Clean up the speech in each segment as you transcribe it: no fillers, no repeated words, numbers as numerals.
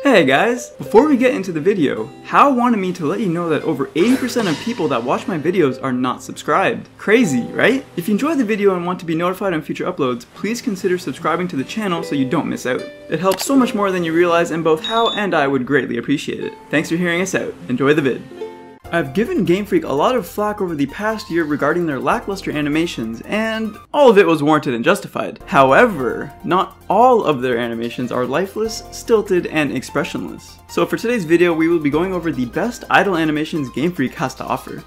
Hey guys! Before we get into the video, Hao wanted me to let you know that over 80% of people that watch my videos are not subscribed. Crazy, right? If you enjoyed the video and want to be notified on future uploads, please consider subscribing to the channel so you don't miss out. It helps so much more than you realize, and both Hao and I would greatly appreciate it. Thanks for hearing us out. Enjoy the vid. I've given Game Freak a lot of flack over the past year regarding their lackluster animations, and all of it was warranted and justified. However, not all of their animations are lifeless, stilted, and expressionless. So for today's video, we will be going over the best idle animations Game Freak has to offer.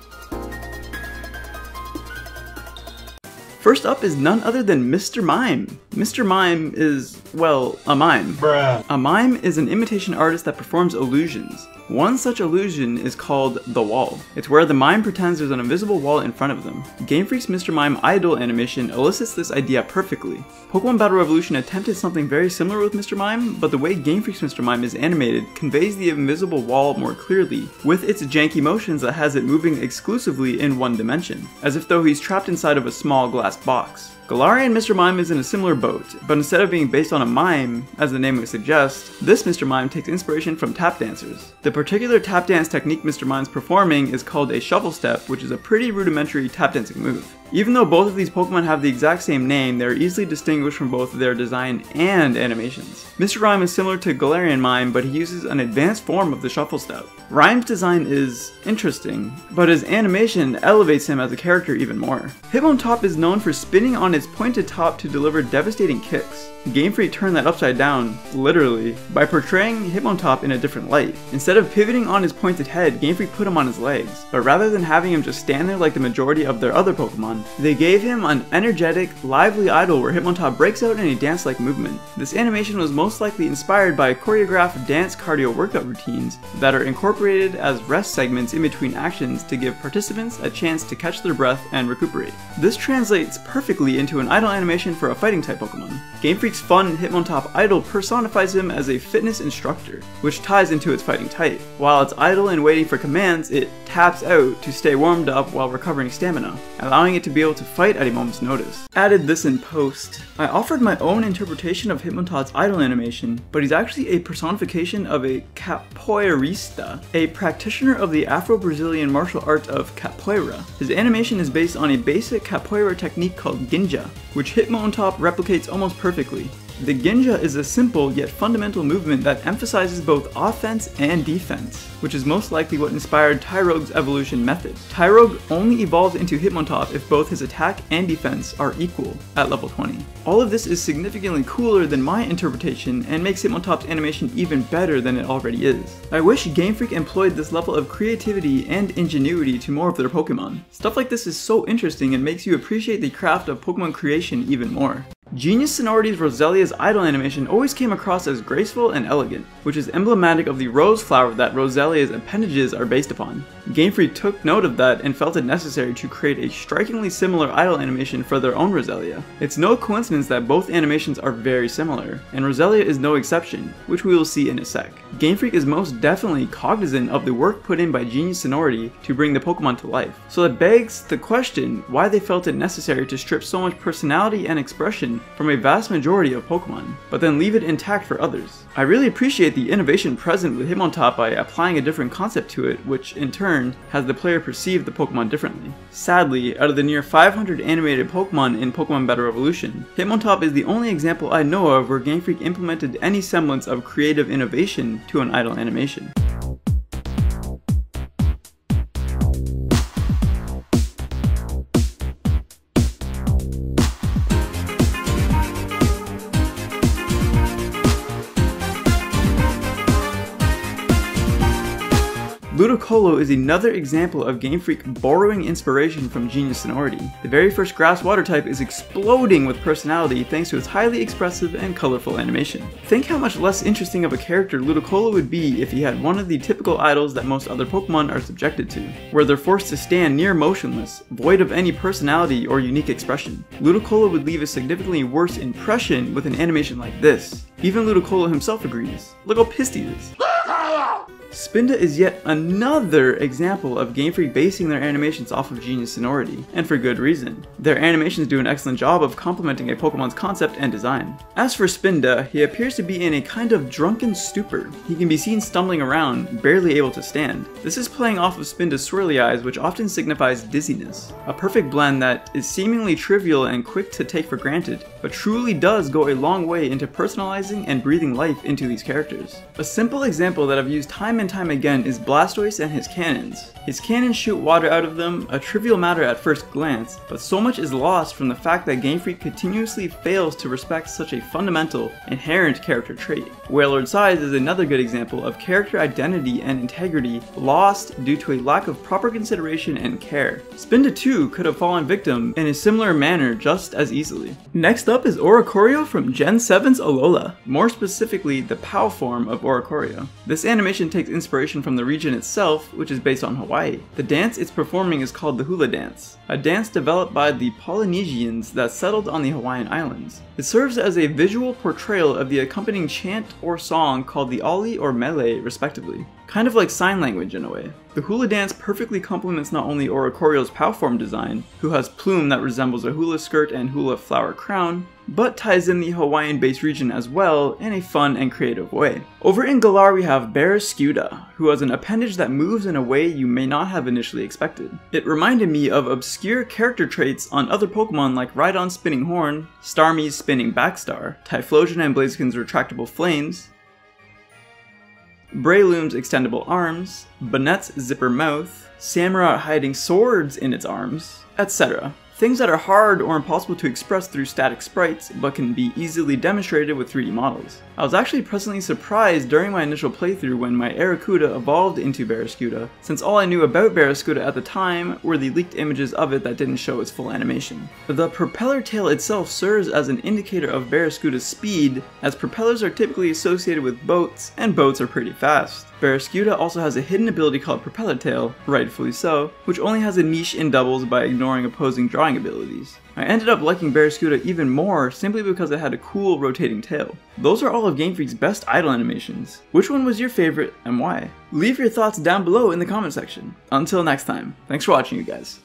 First up is none other than Mr. Mime. Mr. Mime is, well, a mime. Bruh. A mime is an imitation artist that performs illusions. One such illusion is called the wall. It's where the mime pretends there's an invisible wall in front of them. Game Freak's Mr. Mime idle animation elicits this idea perfectly. Pokemon Battle Revolution attempted something very similar with Mr. Mime, but the way Game Freak's Mr. Mime is animated conveys the invisible wall more clearly, with its janky motions that has it moving exclusively in one dimension, as if though he's trapped inside of a small glass box. Galarian Mr. Mime is in a similar boat, but instead of being based on a mime, as the name would suggest, this Mr. Mime takes inspiration from tap dancers. The particular tap dance technique Mr. Mime's performing is called a shuffle step, which is a pretty rudimentary tap dancing move. Even though both of these Pokemon have the exact same name, they are easily distinguished from both their design and animations. Mr. Rime is similar to Galarian Mime, but he uses an advanced form of the shuffle step. Rime's design is interesting, but his animation elevates him as a character even more. Hitmontop is known for spinning on its pointed top to deliver devastating kicks. Game Freak turned that upside down, literally, by portraying Hitmontop in a different light. Instead of pivoting on his pointed head, Game Freak put him on his legs, but rather than having him just stand there like the majority of their other Pokemon, they gave him an energetic, lively idle where Hitmontop breaks out in a dance-like movement. This animation was most likely inspired by choreographed dance cardio workout routines that are incorporated as rest segments in between actions to give participants a chance to catch their breath and recuperate. This translates perfectly into an idle animation for a fighting type Pokemon. Game Freak's fun Hitmontop idle personifies him as a fitness instructor, which ties into its fighting type. While it's idle and waiting for commands, it taps out to stay warmed up while recovering stamina, allowing it to be able to fight at a moment's notice. Added this in post. I offered my own interpretation of Hitmontop's idle animation, but he's actually a personification of a capoeirista, a practitioner of the Afro-Brazilian martial art of capoeira. His animation is based on a basic capoeira technique called ginja, which Hitmontop replicates almost perfectly. The ginja is a simple yet fundamental movement that emphasizes both offense and defense, which is most likely what inspired Tyrogue's evolution method. Tyrogue only evolves into Hitmontop if both his attack and defense are equal at level 20. All of this is significantly cooler than my interpretation and makes Hitmontop's animation even better than it already is. I wish Game Freak employed this level of creativity and ingenuity to more of their Pokemon. Stuff like this is so interesting and makes you appreciate the craft of Pokemon creation even more. Genius Sonority's Roselia's idle animation always came across as graceful and elegant, which is emblematic of the rose flower that Roselia's appendages are based upon. Game Freak took note of that and felt it necessary to create a strikingly similar idle animation for their own Roselia. It's no coincidence that both animations are very similar, and Roselia is no exception, which we will see in a sec. Game Freak is most definitely cognizant of the work put in by Genius Sonority to bring the Pokemon to life, so that begs the question why they felt it necessary to strip so much personality and expression from a vast majority of Pokemon, but then leave it intact for others. I really appreciate the innovation present with Hitmontop by applying a different concept to it, which in turn has the player perceive the Pokemon differently. Sadly, out of the near 500 animated Pokemon in Pokemon Battle Revolution, Hitmontop is the only example I know of where Game Freak implemented any semblance of creative innovation to an idle animation. Ludicolo is another example of Game Freak borrowing inspiration from Genius Sonority. The very first grass water type is exploding with personality thanks to its highly expressive and colorful animation. Think how much less interesting of a character Ludicolo would be if he had one of the typical idols that most other Pokemon are subjected to, where they're forced to stand near motionless, void of any personality or unique expression. Ludicolo would leave a significantly worse impression with an animation like this. Even Ludicolo himself agrees. Look how pissed he is. Spinda is yet another example of Game Freak basing their animations off of Genius Sonority, and for good reason. Their animations do an excellent job of complementing a Pokemon's concept and design. As for Spinda, he appears to be in a kind of drunken stupor. He can be seen stumbling around, barely able to stand. This is playing off of Spinda's swirly eyes, which often signifies dizziness. A perfect blend that is seemingly trivial and quick to take for granted, but truly does go a long way into personalizing and breathing life into these characters. A simple example that I've used time and time again is Blastoise and his cannons. His cannons shoot water out of them, a trivial matter at first glance, but so much is lost from the fact that Game Freak continuously fails to respect such a fundamental, inherent character trait. Wailord Size is another good example of character identity and integrity lost due to a lack of proper consideration and care. Spinda too could have fallen victim in a similar manner just as easily. Next up is Oricorio from Gen 7's Alola, more specifically the POW form of Oricorio. This animation takes inspiration from the region itself, which is based on Hawaii. The dance it's performing is called the Hula Dance, a dance developed by the Polynesians that settled on the Hawaiian Islands. It serves as a visual portrayal of the accompanying chant or song called the Ali or Mele, respectively. Kind of like sign language in a way. The hula dance perfectly complements not only Oricorio's POW form design, who has plume that resembles a hula skirt and hula flower crown, but ties in the Hawaiian-based region as well in a fun and creative way. Over in Galar we have Barraskewda, who has an appendage that moves in a way you may not have initially expected. It reminded me of obscure character traits on other Pokemon like Rhydon's spinning horn, Starmie's spinning backstar, Typhlosion and Blaziken's retractable flames, Breloom's extendable arms, Bonnet's zipper mouth, Samurott hiding swords in its arms, etc. Things that are hard or impossible to express through static sprites, but can be easily demonstrated with 3D models. I was actually pleasantly surprised during my initial playthrough when my Arrokuda evolved into Barraskewda, since all I knew about Barraskewda at the time were the leaked images of it that didn't show its full animation. The propeller tail itself serves as an indicator of Barraskewda's speed, as propellers are typically associated with boats, and boats are pretty fast. Barraskewda also has a hidden ability called Propeller Tail, rightfully so, which only has a niche in doubles by ignoring opposing drawing abilities. I ended up liking Barraskewda even more simply because it had a cool rotating tail. Those are all of Game Freak's best idle animations. Which one was your favorite and why? Leave your thoughts down below in the comment section. Until next time, thanks for watching you guys.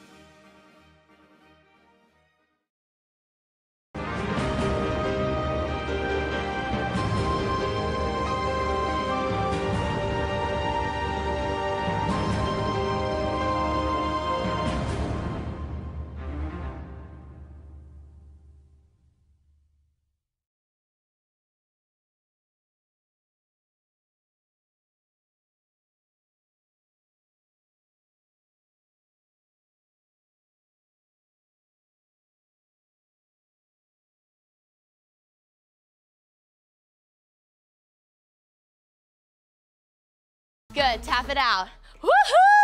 Good, tap it out. Woohoo!